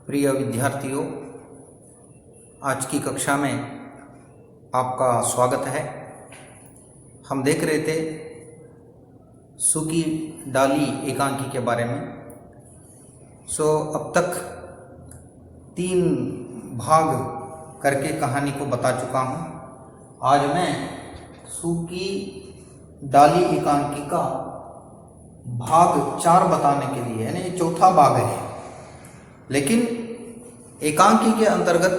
प्रिय विद्यार्थियों, आज की कक्षा में आपका स्वागत है। हम देख रहे थे सूखी डाली एकांकी के बारे में। अब तक 3 भाग करके कहानी को बता चुका हूँ। आज मैं सूखी डाली एकांकी का भाग 4 बताने के लिए, यानी ये चौथा भाग है, लेकिन एकांकी के अंतर्गत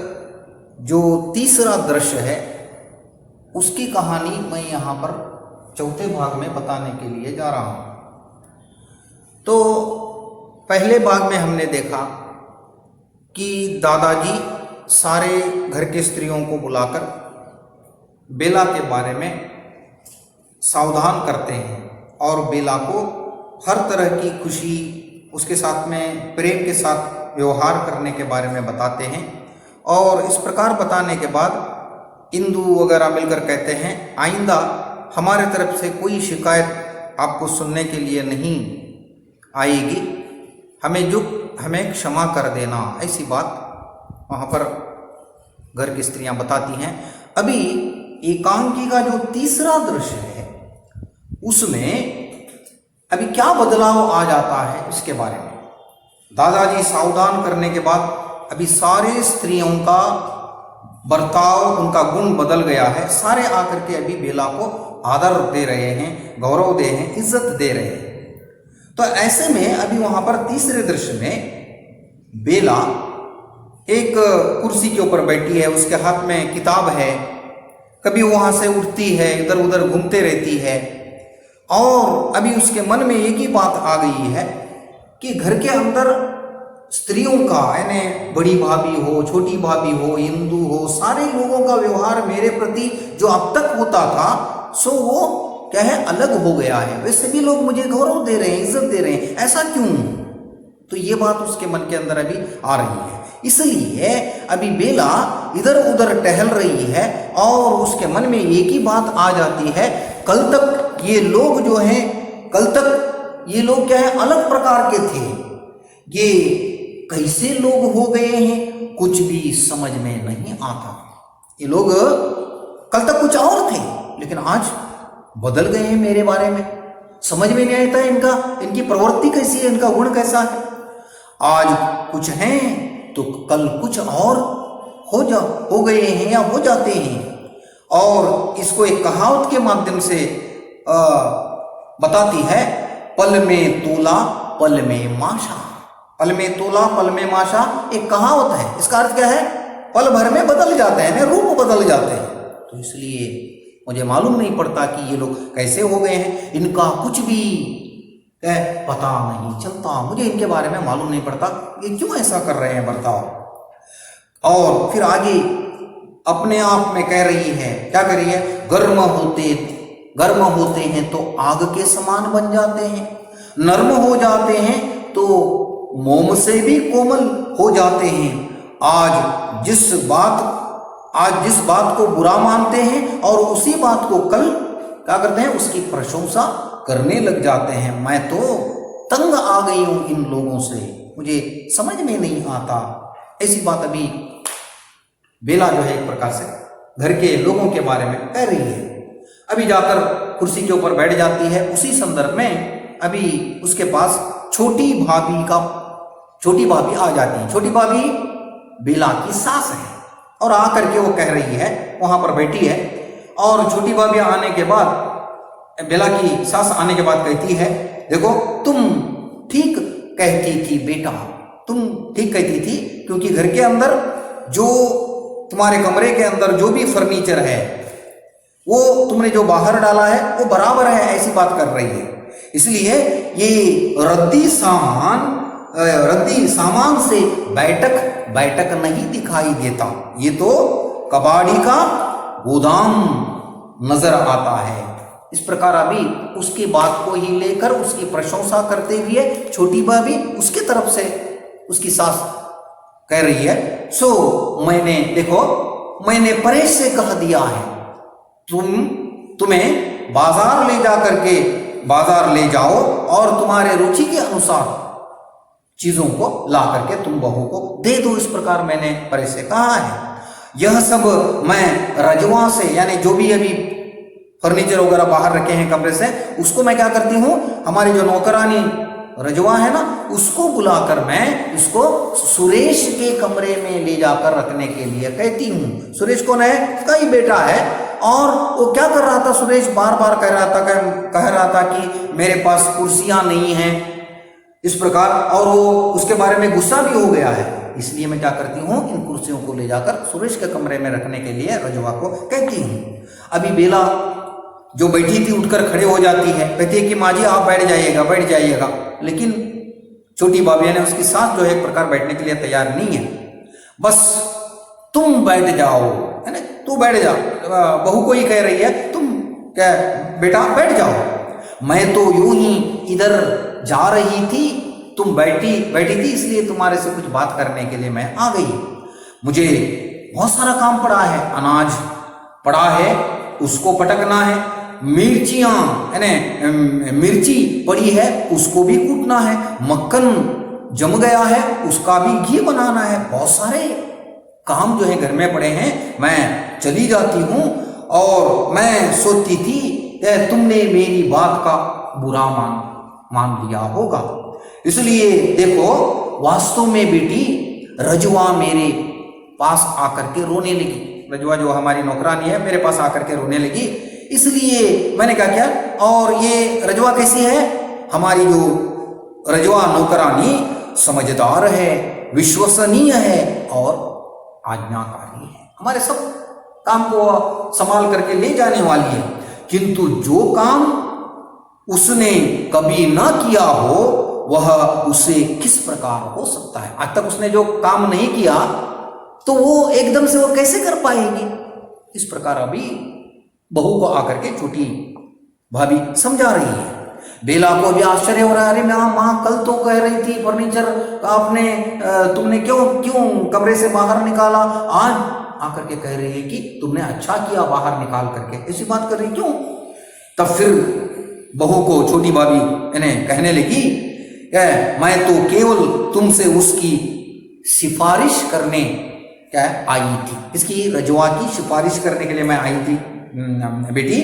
जो तीसरा दृश्य है उसकी कहानी मैं यहाँ पर चौथे भाग में बताने के लिए जा रहा हूँ। तो पहले भाग में हमने देखा कि दादाजी सारे घर के स्त्रियों को बुलाकर बेला के बारे में सावधान करते हैं और बेला को हर तरह की खुशी, उसके साथ में प्रेम के साथ व्यवहार करने के बारे में बताते हैं। और इस प्रकार बताने के बाद इंदु वगैरह मिलकर कहते हैं, आइंदा हमारे तरफ से कोई शिकायत आपको सुनने के लिए नहीं आएगी, हमें क्षमा कर देना। ऐसी बात वहाँ पर घर की स्त्रियां बताती हैं। अभी एकांकी का जो तीसरा दृश्य है उसमें अभी क्या बदलाव आ जाता है इसके बारे में। दादाजी सावधान करने के बाद अभी सारे स्त्रियों का बर्ताव, उनका गुण बदल गया है। सारे आकर के अभी बेला को आदर दे रहे हैं, गौरव दे हैं, इज्जत दे रहे हैं। तो ऐसे में अभी वहां पर तीसरे दृश्य में बेला एक कुर्सी के ऊपर बैठी है, उसके हाथ में किताब है, कभी वहां से उठती है, इधर उधर घूमते रहती है। और अभी उसके मन में एक ही बात आ गई है कि घर के अंदर स्त्रियों का, यानी बड़ी भाभी हो, छोटी भाभी हो, हिंदू हो, सारे लोगों का व्यवहार मेरे प्रति जो अब तक होता था सो वो क्या है, अलग हो गया है। वैसे भी लोग मुझे गौरव दे रहे हैं, इज्जत दे रहे हैं, ऐसा क्यों? तो ये बात उसके मन के अंदर अभी आ रही है। इसलिए अभी बेला इधर उधर टहल रही है और उसके मन में एक ही बात आ जाती है, कल तक ये लोग जो हैं, कल तक ये लोग क्या है, अलग प्रकार के थे, ये कैसे लोग हो गए हैं, कुछ भी समझ में नहीं आता। ये लोग कल तक कुछ और थे लेकिन आज बदल गए हैं, मेरे बारे में समझ में नहीं आता इनकी प्रवृत्ति कैसी है, इनका गुण कैसा है। आज कुछ हैं तो कल कुछ और हो गए हैं या हो जाते हैं। और इसको एक कहावत के माध्यम से बताती है, पल में तोला पल में माशा। पल में तोला पल में माशा एक कहावत है। इसका अर्थ क्या है, पल भर में बदल जाते हैं, रूप बदल जाते हैं। तो इसलिए मुझे मालूम नहीं पड़ता कि ये लोग कैसे हो गए हैं, इनका कुछ भी पता नहीं चलता, मुझे इनके बारे में मालूम नहीं पड़ता, ये क्यों ऐसा कर रहे हैं बर्ताव। और फिर आगे अपने आप में कह रही है, क्या कह रही है, गर्म होते हैं तो आग के समान बन जाते हैं, नर्म हो जाते हैं तो मोम से भी कोमल हो जाते हैं। आज जिस बात को बुरा मानते हैं और उसी बात को कल क्या करते हैं, उसकी प्रशंसा करने लग जाते हैं। मैं तो तंग आ गई हूं इन लोगों से, मुझे समझ में नहीं आता। ऐसी बात अभी बेला जो है एक प्रकार से घर के लोगों के बारे में कह रही है। अभी जाकर कुर्सी के ऊपर बैठ जाती है। उसी संदर्भ में अभी उसके पास छोटी भाभी आ जाती है। छोटी भाभी बेला की सास है और आकर के वो कह रही है, वहां पर बैठी है। और छोटी भाभी आने के बाद, बेला की सास आने के बाद कहती है, देखो तुम ठीक कहती थी बेटा, तुम ठीक कहती थी, क्योंकि घर के अंदर जो तुम्हारे कमरे के अंदर जो भी फर्नीचर है वो तुमने जो बाहर डाला है वो बराबर है, ऐसी बात कर रही है। इसलिए ये रद्दी सामान से बैठक नहीं दिखाई देता, ये तो कबाड़ी का गोदाम नजर आता है। इस प्रकार अभी उसकी बात को ही लेकर उसकी प्रशंसा करते हुए छोटी भाभी उसके तरफ से उसकी सास कह रही है, मैंने परेश से कह दिया है, तुम्हें बाजार ले जाओ और तुम्हारे रुचि के अनुसार चीजों को ला करके तुम बहू को दे दो। इस प्रकार मैंने परे से कहा है। यह सब मैं रजवा से, यानी जो भी अभी फर्नीचर वगैरह बाहर रखे हैं कमरे से, उसको मैं क्या करती हूँ, हमारी जो नौकरानी रजवा है ना, उसको बुलाकर मैं इसको सुरेश के कमरे में ले जाकर रखने के लिए कहती हूँ। सुरेश कौन है, कई बेटा है। और वो क्या कर रहा था, सुरेश बार बार कह रहा था कि मेरे पास कुर्सियां नहीं हैं इस प्रकार, और वो उसके बारे में गुस्सा भी हो गया है। इसलिए मैं क्या करती हूँ, इन कुर्सियों को ले जाकर सुरेश के कमरे में रखने के लिए रजवा को कहती हूँ। अभी बेला जो बैठी थी उठकर खड़े हो जाती है, कहती है कि माँ जी आप बैठ जाइएगा। लेकिन छोटी भाभी ने उसकी सास जो है एक प्रकार बैठने के लिए तैयार नहीं है। बस तुम बैठ जाओ, है ना, तू बैठ जा, बहू को ही कह रही है, तुम क्या बेटा बैठ जाओ। मैं तो यूं ही इधर जा रही थी, तुम बैठी थी, इसलिए तुम्हारे से कुछ बात करने के लिए मैं आ गई। मुझे बहुत सारा काम पड़ा है, अनाज पड़ा है उसको पटकना है, मिर्चियां है ना, मिर्ची पड़ी है उसको भी कूटना है, मक्खन जम गया है उसका भी घी बनाना है, बहुत सारे काम जो है घर में पड़े हैं। मैं चली जाती हूँ और मैं सोचती थी कि तुमने मेरी बात का बुरा मान लिया होगा, इसलिए देखो वास्तव में बेटी रजवा मेरे पास आकर के रोने लगी। रजवा जो हमारी नौकरानी है मेरे पास आकर के रोने लगी, इसलिए मैंने क्या किया। और ये रजवा कैसी है, हमारी जो रजवा नौकरानी समझदार है, विश्वसनीय है और आज्ञाकारी है, हमारे सब काम को संभाल करके ले जाने वाली है। किंतु जो काम उसने कभी ना किया हो वह उसे किस प्रकार हो सकता है। आज तक उसने जो काम नहीं किया तो वो एकदम से वो कैसे कर पाएगी। इस प्रकार अभी बहू को आकर के छोटी भाभी समझा रही है। बेला को भी आश्चर्य हो रहा है, अरे माँ कल तो कह रही थी फर्नीचर आपने तुमने क्यों कमरे से बाहर निकाला, आज आकर के कह रही है कि तुमने अच्छा किया बाहर निकाल करके, ऐसी बात कर रही क्यों। तब फिर बहू को छोटी भाभी इन्हें कहने लगी, मैं तो केवल तुमसे उसकी सिफारिश करने क्या आई थी, इसकी रजवा की सिफारिश करने के लिए मैं आई थी। बेटी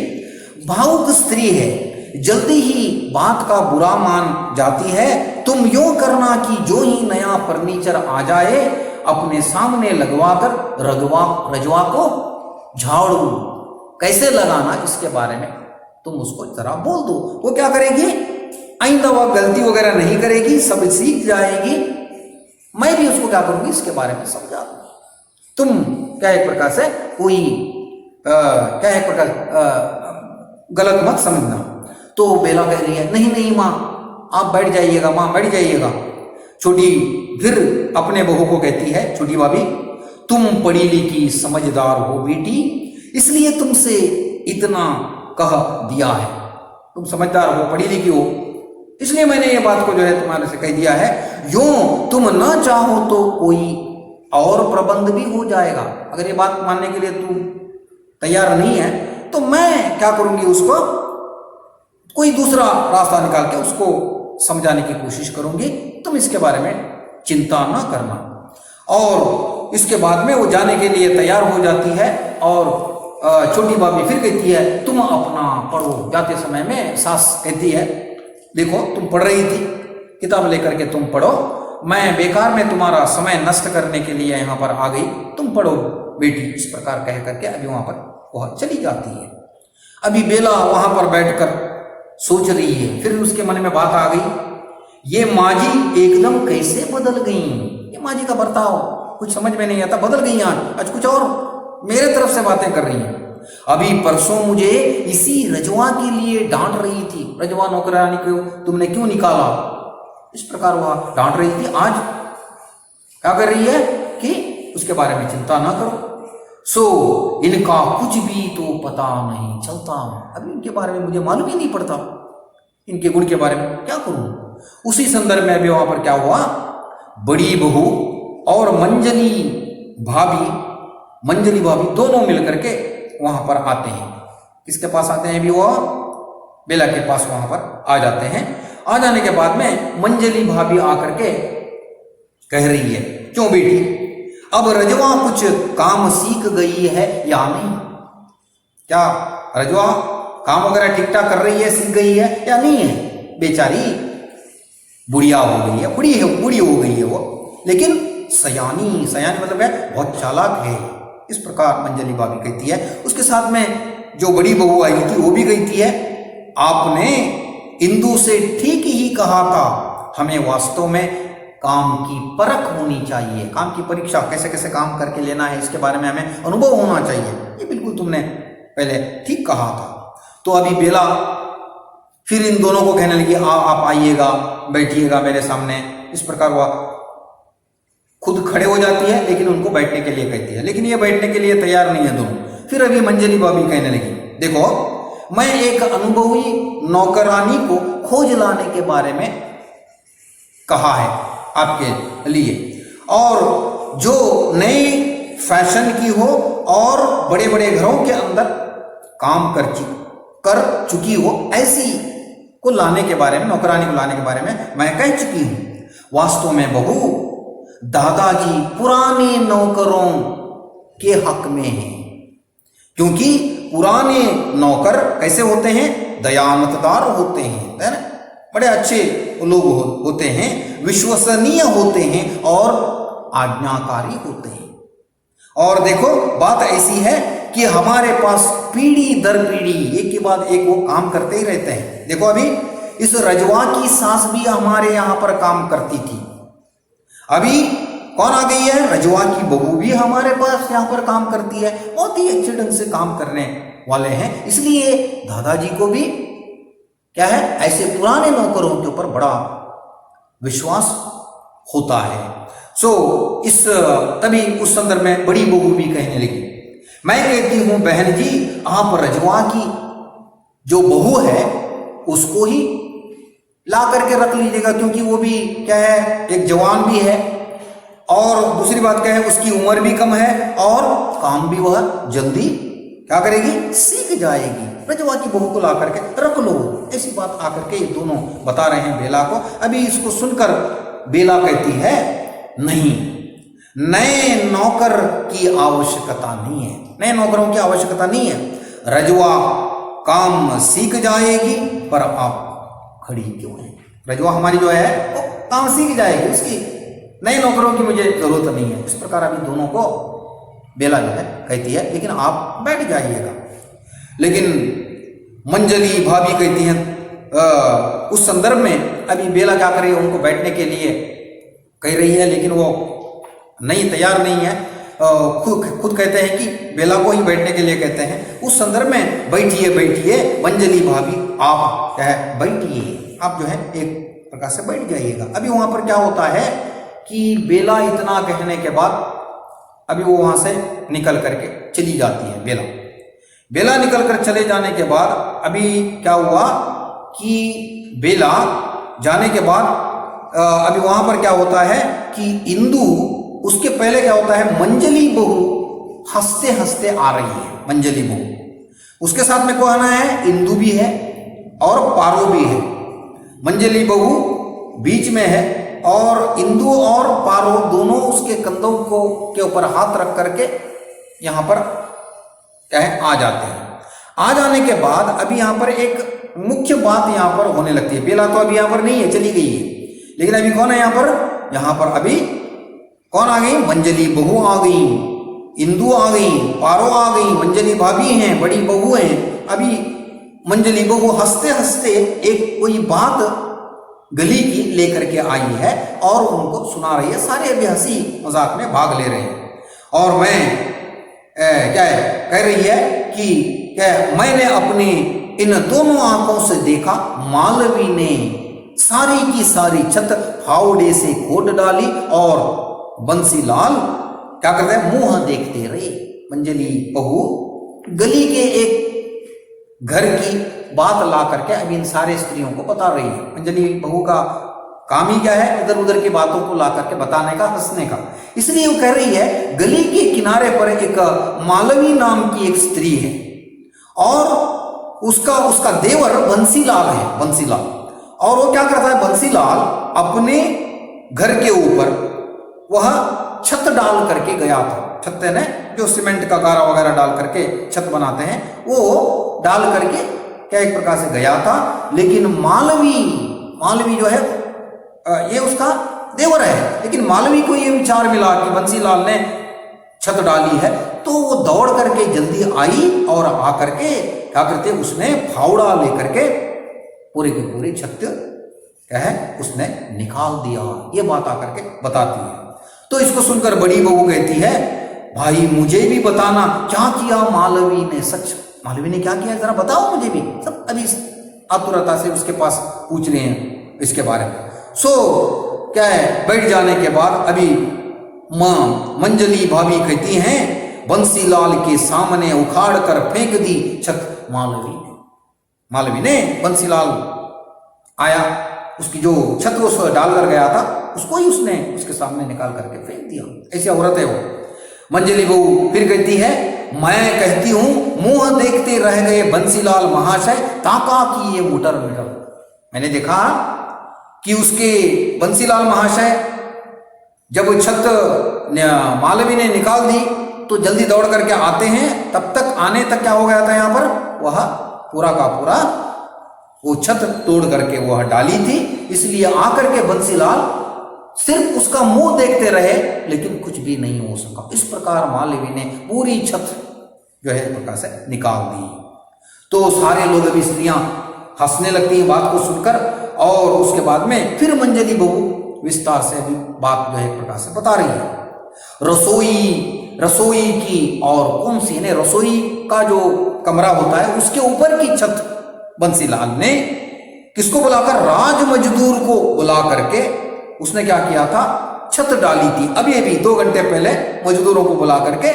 भावुक स्त्री है, जल्दी ही बात का बुरा मान जाती है। तुम यूं करना कि जो ही नया फर्नीचर आ जाए अपने सामने लगवाकर रजवा को झाड़ू कैसे लगाना इसके बारे में तुम उसको जरा बोल दो। वो क्या करेगी, आइंदा वह गलती वगैरह नहीं करेगी, सब सीख जाएगी। मैं भी उसको क्या करूंगी इसके बारे में समझा दूंगी। तुम क्या एक प्रकार से कोई क्या एक प्रकार गलत मत समझना। तो बेला कह रही है, नहीं माँ आप बैठ जाइएगा, माँ बैठ जाइएगा। छोटी फिर अपने बहू को कहती है, छोटी भाभी तुम पढ़ी लिखी समझदार हो बेटी, इसलिए तुमसे इतना कह दिया है। तुम समझदार हो, पढ़ी लिखी हो, इसलिए मैंने ये बात को जो है तुम्हारे से कह दिया है। यूं तुम न चाहो तो कोई और प्रबंध भी हो जाएगा। अगर ये बात मानने के लिए तुम तैयार नहीं है तो मैं क्या करूंगी, उसको कोई दूसरा रास्ता निकाल के उसको समझाने की कोशिश करूंगी। तुम इसके बारे में चिंता ना करना। और इसके बाद में वो जाने के लिए तैयार हो जाती है। और छोटी भाभी फिर कहती है, तुम अपना पढ़ो। जाते समय में सास कहती है, देखो तुम पढ़ रही थी, किताब लेकर के तुम पढ़ो, मैं बेकार में तुम्हारा समय नष्ट करने के लिए यहाँ पर आ गई, तुम पढ़ो बेटी। इस प्रकार कह करके अभी वहां पर वह चली जाती है। अभी बेला वहां पर बैठकर सोच रही है। फिर उसके मन में बात आ गई, ये माँ जी एकदम कैसे बदल गई, ये माँ जी का बर्ताव कुछ समझ में नहीं आता, बदल गई आज कुछ और मेरे तरफ से बातें कर रही हैं। अभी परसों मुझे इसी रजवा के लिए डांट रही थी, रजवा नौकरानी को तुमने क्यों निकाला, इस प्रकार वह डांट रही थी। आज क्या कर रही है कि उसके बारे में चिंता ना करो, सो इनका कुछ भी तो पता नहीं चलता। अभी इनके बारे में मुझे मालूम ही नहीं पड़ता, इनके गुण के बारे में क्या करूं। उसी संदर्भ में अभी वहां पर क्या हुआ, बड़ी बहू और मंजली भाभी दोनों मिलकर के वहां पर आते हैं। किसके पास आते हैं, अभी वो बेला के पास वहां पर आ जाते हैं। आ जाने के बाद में मंजली भाभी आकर के कह रही है, क्यों बेटी, अब रजवा कुछ काम सीख गई है या नहीं? क्या रजवा काम वगैरह ठीक ठाक कर रही है, सीख गई है या नहीं है? बेचारी बुढ़िया हो गई है, बूढ़ी हो गई है वो, लेकिन सयानी, सयानी मतलब है बहुत चालाक है, इस प्रकार मंजली भाभी कहती है। उसके साथ में जो बड़ी बहू आई थी वो भी कहती है, आपने इंदु से ठीक ही कहा था, हमें वास्तव में काम की परख होनी चाहिए, काम की परीक्षा, कैसे कैसे काम करके लेना है इसके बारे में हमें अनुभव होना चाहिए। ये बिल्कुल तुमने पहले ठीक कहा था। तो अभी बेला फिर इन दोनों को कहने लगी, आप आइएगा, बैठिएगा मेरे सामने। इस प्रकार वह खुद खड़े हो जाती है, लेकिन उनको बैठने के लिए कहती है, लेकिन ये बैठने के लिए तैयार नहीं है दोनों। फिर अभी मंजली भाभी कहने लगी, देखो मैं एक अनुभवी नौकरानी को खोज लाने के बारे में कहा है आपके लिए, और जो नए फैशन की हो और बड़े बड़े घरों के अंदर काम कर चुकी हो, ऐसी को लाने के बारे में, नौकरानी को लाने के बारे में मैं कह चुकी हूं। वास्तव में बहू, दादाजी पुराने नौकरों के हक में हैं, क्योंकि पुराने नौकर कैसे होते हैं? दयानतदार होते हैं, है ना, बड़े अच्छे लोग होते हैं, विश्वसनीय होते हैं और आज्ञाकारी होते हैं। और देखो बात ऐसी है कि हमारे पास पीढ़ी दर पीढ़ी एक के बाद एक वो काम करते ही रहते हैं। देखो अभी इस रजवा की सास भी हमारे यहाँ पर काम करती थी, अभी कौन आ गई है? रजवा की बहू भी हमारे पास यहाँ पर काम करती है, बहुत ही अच्छे ढंग से काम करने वाले हैं। इसलिए दादाजी को भी क्या है, ऐसे पुराने नौकरों के ऊपर बड़ा विश्वास होता है। इस तभी उस संदर्भ में बड़ी बहू भी कहने लगी, मैं कहती हूं बहन जी, आप रजवा की जो बहू है उसको ही ला करके रख लीजिएगा, क्योंकि वो भी क्या है, एक जवान भी है, और दूसरी बात क्या है, उसकी उम्र भी कम है और काम भी वह जल्दी क्या करेगी, सीख जाएगी। रजवा की बहू को ला करके रख लो, ऐसी बात आकर के ये दोनों बता रहे हैं बेला को। अभी इसको सुनकर बेला कहती है, नहीं, नए नौकर की आवश्यकता नहीं है, नए नौकरों की आवश्यकता नहीं है। रजवा काम सीख जाएगी, पर आप खड़ी क्यों है? रजवा हमारी जो है वो काम सीख जाएगी, उसकी नए नौकरों की मुझे जरूरत नहीं है। इस प्रकार अभी दोनों को बेला जो है कहती है, लेकिन आप बैठ जाइएगा। लेकिन मंजली भाभी कहती हैं उस संदर्भ में अभी बेला क्या करे, उनको बैठने के लिए कह रही है, लेकिन वो नहीं, तैयार नहीं है। खुद कहते हैं कि बेला को ही बैठने के लिए कहते हैं। उस संदर्भ में बैठिए बैठिए मंजली भाभी, आप क्या है बैठिए, आप जो है एक प्रकार से बैठ जाइएगा। अभी वहां पर क्या होता है कि बेला इतना कहने के बाद अभी वो वहां से निकल करके चली जाती है। बेला निकल कर चले जाने के बाद अभी क्या हुआ कि बेला जाने के बाद अभी वहां पर क्या होता है कि इंदु, उसके पहले क्या होता है, मंजली बहू हंसते हंसते आ रही है। मंजली बहू, उसके साथ में कौन है, इंदु भी है और पारो भी है। मंजली बहू बीच में है और इंदु और पारो दोनों उसके कंधों को के ऊपर हाथ रख करके यहां पर क्या है, आ जाते हैं। आ जाने के बाद अभी यहां पर एक मुख्य बात यहां पर होने लगती है। बेला तो अभी यहां पर नहीं है, चली गई है, लेकिन अभी कौन है यहां पर? यहां पर अभी कौन आ गई? मंजली बहू आ गई, इंदु आ गई, पारो आ गई, मंजली भाभी हैं, बड़ी बहू हैं। अभी मंजली बहू हंसते हंसते एक कोई बात गली की लेकर के आई है और उनको सुना रही है। सारे अभी हंसी मजाक में भाग ले रहे हैं। और मैं क्या है कह रही है कि क्या मैंने अपनी इन दोनों आंखों से देखा, मालवी ने सारी की सारी छत फावड़े से खोद डाली और बंसीलाल क्या करते हैं, मुंह देखते रहे। मंजली बहू गली के एक घर की बात ला करके अभी इन सारे स्त्रियों को बता रही है। मंजली बहू का काम ही क्या है, इधर उधर की बातों को ला करके बताने का, हंसने का। इसलिए वो कह रही है, गली के किनारे पर एक मालवी नाम की एक स्त्री है और उसका देवर बंसीलाल है, बंसीलाल। और वो क्या करता है, बंसीलाल अपने घर के ऊपर वह छत डाल करके गया था। छत है ना, जो सीमेंट का गारा वगैरह डाल करके छत बनाते हैं, वो डाल करके क्या एक प्रकार से गया था। लेकिन मालवी जो है ये उसका देवर है, लेकिन मालवी को ये विचार मिला कि बंसीलाल ने छत डाली है, तो वो दौड़ करके जल्दी आई और आकर के क्या करते, उसने फावड़ा लेकर के पूरी की पूरी छत क्या है उसने निकाल दिया। ये बात आकर के बताती है। तो इसको सुनकर बड़ी बहू कहती है, भाई मुझे भी बताना क्या किया मालवी ने, सच मालवी ने क्या किया जरा बताओ मुझे भी। सब अभी आतुरता से उसके पास पूछ रहे हैं इसके बारे में। सो क्या है, बैठ जाने के बाद अभी मां मंजली भाभी कहती हैं, बंसीलाल के सामने उखाड़ कर फेंक दी छत मालवी ने। बंसीलाल आया, उसकी जो छत वो डाल कर गया था उसको ही उसने उसके सामने निकाल करके फेंक दिया। ऐसी औरत है वो। मंजली बहू फिर कहती है, मैं कहती हूं मुंह देखते रह गए बंसीलाल महाशय, ताका की ये मुटर मिटर। मैंने देखा कि उसके बंसीलाल महाशय जब छत मालवी ने निकाल दी तो जल्दी दौड़ करके आते हैं, तब तक आने तक क्या हो गया था यहाँ पर, वह पूरा का पूरा वो छत तोड़ करके वह डाली थी। इसलिए आकर के बंसीलाल सिर्फ उसका मुंह देखते रहे, लेकिन कुछ भी नहीं हो सका। इस प्रकार मालवी ने पूरी छत जो है प्रकार से निकाल दी। तो सारे लोग अभी स्त्रियां हंसने लगती हैं बात को सुनकर, और उसके बाद में फिर मंजली बहू विस्तार से अभी बात जो है प्रकार से बता रही है। रसोई की, और कौन सी ने, रसोई का जो कमरा होता है उसके ऊपर की छत बंसीलाल ने किसको बुलाकर, राज मजदूर को बुला करके उसने क्या किया था, छत डाली थी। अभी 2 घंटे पहले मजदूरों को बुला करके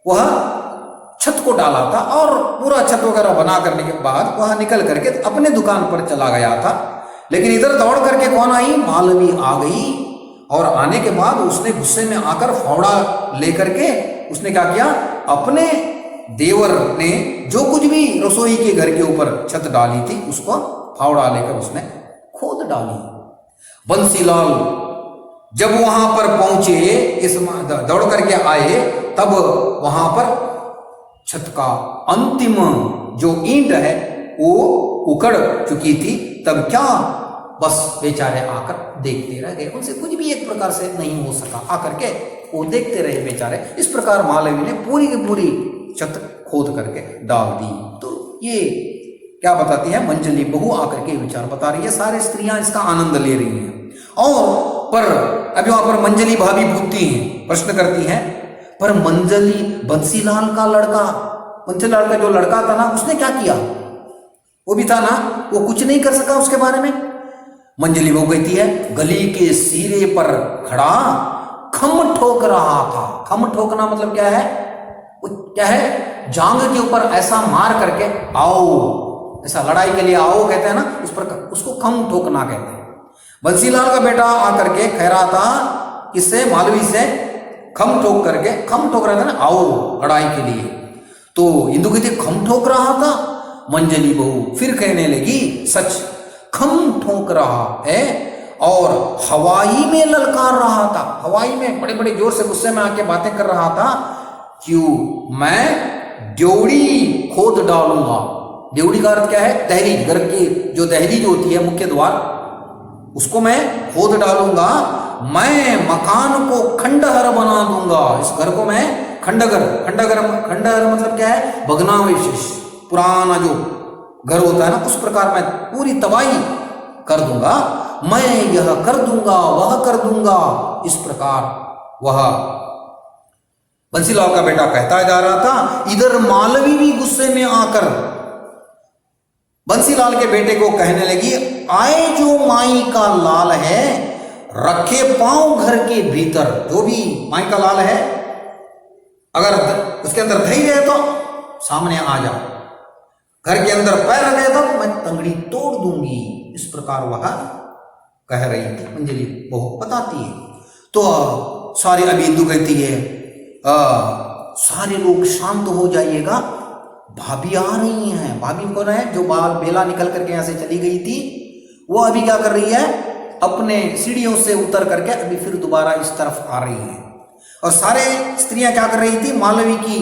वह छत को डाला था, और पूरा छत वगैरह बना करने के बाद वह निकल करके अपने दुकान पर चला गया था। लेकिन इधर दौड़ करके कौन आई, मालवी आ गई। और आने के बाद उसने गुस्से में आकर फावड़ा लेकर के उसने क्या किया, अपने देवर ने जो कुछ भी रसोई के घर के ऊपर छत डाली थी उसको फावड़ा लेकर उसने खोद डाली। बंसीलाल जब वहां पर पहुंचे, इस दौड़ करके आए, तब वहां पर छत का अंतिम जो ईंट है वो उखड़ चुकी थी। तब क्या, बस बेचारे आकर देखते रह गए, उनसे कुछ भी एक प्रकार से नहीं हो सका। आकर के वो देखते रहे बेचारे। इस प्रकार मालवी ने पूरी की पूरी छत खोद करके डाल दी। तो ये क्या बताती है, मंजली बहू आकर के विचार बता रही है, सारी स्त्रियां इसका आनंद ले रही हैं। और पर अभी वहां पर मंजली भाभी पूछती हैं, प्रश्न करती हैं, पर मंजली बंसीलाल का जो लड़का था ना, उसने क्या किया, वो भी था ना, वो कुछ नहीं कर सका उसके बारे में। मंजली बहू कहती है, गली के सिरे पर खड़ा खम ठोक रहा था। खम ठोकना मतलब क्या है, वो क्या है, जांग के ऊपर ऐसा मार करके आओ, ऐसा लड़ाई के लिए आओ कहते हैं ना, उस पर उसको खम ठोकना कहते हैं। बंसीलाल का बेटा आकर के कह रहा था किससे, मालवी से, खम ठोक रहा था ना, आओ लड़ाई के लिए। तो इंदु कहती खम ठोक रहा था। मंजली बहू फिर कहने लगी, सच खम ठोक रहा है और हवाई में ललकार रहा था। हवाई में बड़े बड़े जोर से गुस्से में आके बातें कर रहा था, क्यों, मैं ड्योढ़ी खोद डालूंगा। ड्योढ़ी का अर्थ क्या है, दहलीज, घर की जो दहलीज होती है, मुख्य द्वार, उसको मैं खोद डालूंगा। मैं मकान को खंडहर बना दूंगा, इस घर को मैं खंडहर मतलब क्या है, भग्नावशेष, पुराना जो घर होता है ना, उस प्रकार मैं पूरी तबाही कर दूंगा। मैं यह कर दूंगा, वह कर दूंगा। इस प्रकार वह बंसीलाल का बेटा कहता जा रहा था। इधर मालवी भी गुस्से में आकर बंसीलाल के बेटे को कहने लगी, आए जो माई का लाल है, रखे पांव घर के भीतर। जो भी माई का लाल है, अगर उसके अंदर धैर्य है तो सामने आ जाओ, घर के अंदर पैर रखे तो मैं तंगड़ी तोड़ दूंगी। इस प्रकार वह कह रही थी, मंजली बहू बताती है। तो सारी अभी इंदु कहती है, सारे लोग शांत हो जाइएगा, भाभी आ रही हैं। भाभी कौन है, जो बाल बेला निकल करके यहां से चली गई थी, वो अभी क्या कर रही है, अपने सीढ़ियों से उतर करके अभी फिर दोबारा इस तरफ आ रही हैं। और सारे स्त्रियां क्या कर रही थी, मालवी की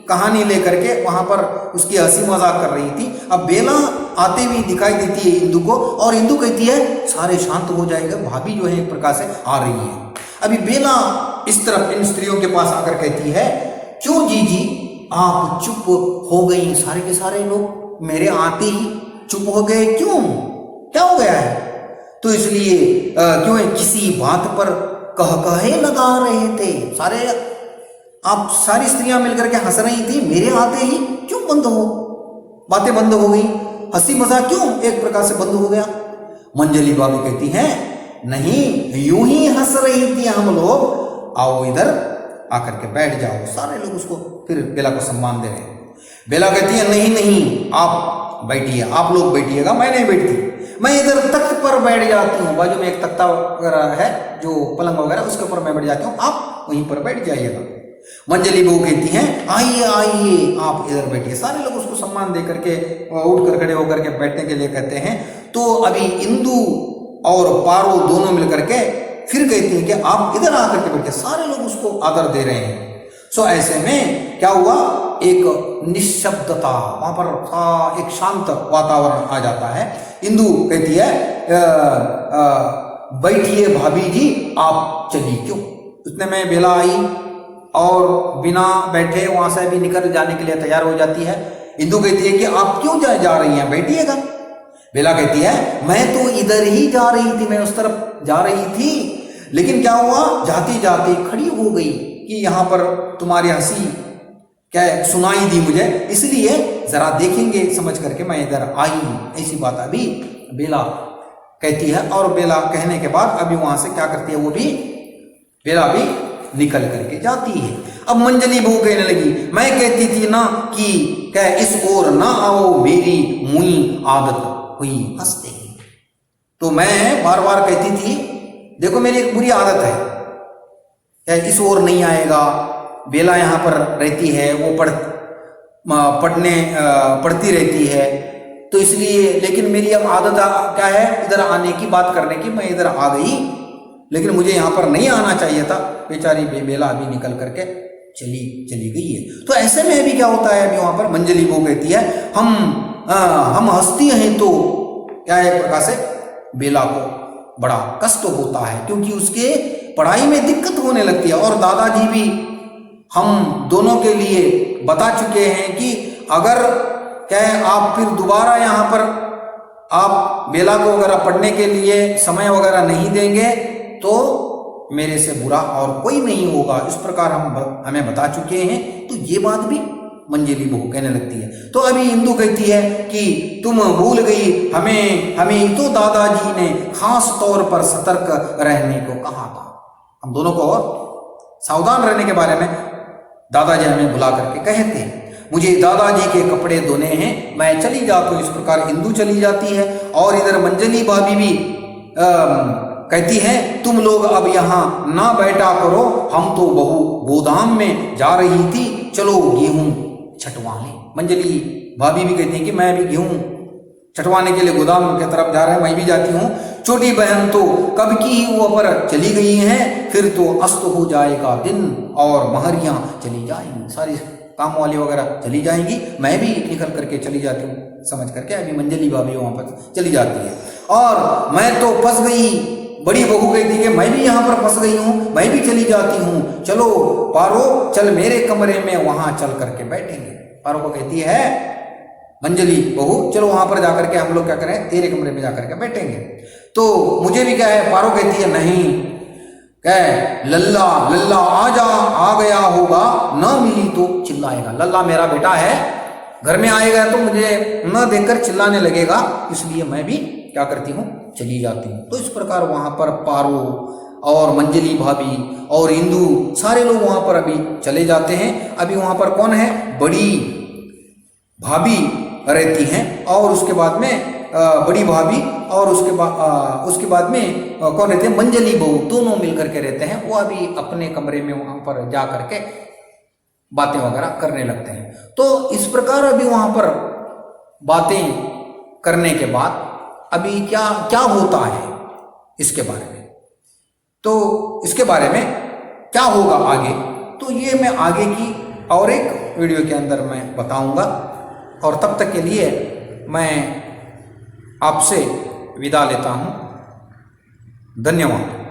कहानी लेकर के वहां पर उसकी हंसी मजाक कर रही थी। अब बेला आते हुए दिखाई देती है इंदु को, और इंदु कहती है सारे शांत हो जाएगा, भाभी जो है एक प्रकार से आ रही है। अभी बेला इस तरफ इन स्त्रियों के पास आकर कहती है, क्यों जीजी आप चुप हो गई, सारे के सारे लोग मेरे आते ही चुप हो गए, क्यों, क्या हो गया है? तो इसलिए क्यों किसी बात पर कह कहे लगा रहे थे, सारे आप सारी स्त्रियां मिलकर के हंस रही थी, मेरे आते ही क्यों बंद हो, बातें बंद हो गई, हंसी मजाक क्यों एक प्रकार से बंद हो गया? मंजली भाभी कहती है नहीं, यूं ही हंस रही थी हम लोग, आओ इधर आकर के बैठ जाओ। सारे लोग उसको फिर बेला को सम्मान दे रहे हैं। बेला कहती है नहीं नहीं आप बैठिए, आप लोग बैठिएगा, मैं नहीं बैठती, मैं इधर तख्त पर बैठ जाती हूँ, बाजू में एक तख्ता वगैरह है जो पलंग वगैरह, उसके ऊपर मैं बैठ जाती हूँ, आप वहीं पर बैठ जाइएगा। मंजली बहू कहती हैं आइए आइए आप इधर बैठिए। सारे लोग उसको सम्मान दे करके उठ कर खड़े होकर के बैठने के लिए कहते हैं। तो अभी इंदु और पारो दोनों मिलकर के फिर कहती हैं कि आप इधर आकर के बैठिए, सारे लोग उसको आदर दे रहे हैं। सो ऐसे में क्या हुआ, एक निशब्दता वहां पर एक शांत वातावरण आ जाता है। इंदु कहती है बैठिए भाभी जी, आप चलिए क्यों। इतने में बेला आई और बिना बैठे वहां से भी निकल जाने के लिए तैयार हो जाती है। इंदु कहती है कि आप क्यों जा रही हैं, बैठिएगा। बेला कहती है मैं तो इधर ही जा रही थी, मैं उस तरफ जा रही थी, लेकिन क्या हुआ, जाते जाते खड़ी हो गई कि यहां पर तुम्हारी हंसी क्या सुनाई दी मुझे, इसलिए जरा देखेंगे समझ करके मैं इधर आई। ऐसी बात अभी बेला कहती है। और बेला कहने के बाद अभी वहां से क्या करती है, वो भी बेला भी निकल करके जाती है। अब मंजली बहू कहने लगी मैं कहती थी ना कि क्या इस ओर ना आओ, मेरी मुई आदत हुई हंसते ही। तो मैं बार बार कहती थी देखो मेरी एक बुरी आदत है, क्या इस ओर नहीं आएगा। बेला यहाँ पर रहती है, वो पढ़ती रहती है, तो इसलिए, लेकिन मेरी अब आदत क्या है इधर आने की, बात करने की। मैं इधर आ गई, लेकिन मुझे यहाँ पर नहीं आना चाहिए था। बेचारी बेला अभी निकल करके चली गई है। तो ऐसे में अभी क्या होता है, अभी वहां पर मंजली वो कहती है हम हंसती हैं तो क्या एक प्रकार से बेला को बड़ा कष्ट होता है, क्योंकि उसके पढ़ाई में दिक्कत होने लगती है। और दादाजी भी हम दोनों के लिए बता चुके हैं कि अगर क्या है आप फिर दोबारा यहाँ पर आप बेला को वगैरह पढ़ने के लिए समय वगैरह नहीं देंगे तो मेरे से बुरा और कोई नहीं होगा, इस प्रकार हमें बता चुके हैं। तो ये बात भी मंजली बहू कहने लगती है। तो अभी इंदु कहती है कि तुम भूल गई, हमें तो दादाजी ने खास तौर पर सतर्क रहने को कहा था। हम दोनों को सावधान रहने के बारे में दादाजी हमें बुला करके कहते हैं। मुझे दादाजी के कपड़े धोने हैं, मैं चली जाती हूँ। इस प्रकार इंदु चली जाती है। और इधर मंजली भाभी भी कहती है तुम लोग अब यहाँ ना बैठा करो, हम तो बहू गोदाम में जा रही थी, चलो गेहूं छटवा ले। मंजली भाभी भी कहती है कि मैं भी गेहूं छटवाने के लिए गोदाम की तरफ जा रहा है, मैं भी जाती हूँ। छोटी बहन तो कब की ही वो पर चली गई हैं, फिर तो अस्त हो जाएगा दिन और महरियां चली जाएंगी, सारी काम वाली वगैरह चली जाएंगी, मैं भी निकल करके चली जाती हूँ समझ करके। अभी मंजली भाभी वहां पर चली जाती है। और मैं तो फंस गई, बड़ी बहू कहती है मैं भी यहाँ पर फंस गई हूँ, मैं भी चली जाती हूँ, चलो पारो चल मेरे कमरे में, वहां चल करके बैठेंगे। पारो को कहती है मंजली बहू चलो वहां पर जाकर के हम लोग क्या करें, तेरे कमरे में जाकर के बैठेंगे। तो मुझे भी क्या है, पारो कहती है नहीं, क्या लल्ला लल्ला आ गया होगा, न मिली तो चिल्लाएगा। लल्ला मेरा बेटा है, घर में आएगा तो मुझे न देखकर चिल्लाने लगेगा, इसलिए मैं भी क्या करती हूँ, चली जाती हूँ। तो इस प्रकार वहां पर पारो और मंजली भाभी और इंदु सारे लोग वहां पर अभी चले जाते हैं। अभी वहां पर कौन है, बड़ी भाभी रहती हैं, और उसके बाद में बड़ी भाभी और उसके बाद में कौन रहते हैं, मंजली बहू, दोनों मिलकर के रहते हैं। वो अभी अपने कमरे में वहां पर जा करके बातें वगैरह करने लगते हैं। तो इस प्रकार अभी वहां पर बातें करने के बाद अभी क्या क्या होता है, इसके बारे में। तो इसके बारे में क्या होगा आगे, तो ये मैं आगे की और एक वीडियो के अंदर मैं बताऊंगा। और तब तक के लिए मैं आपसे विदा लेता हूं। धन्यवाद।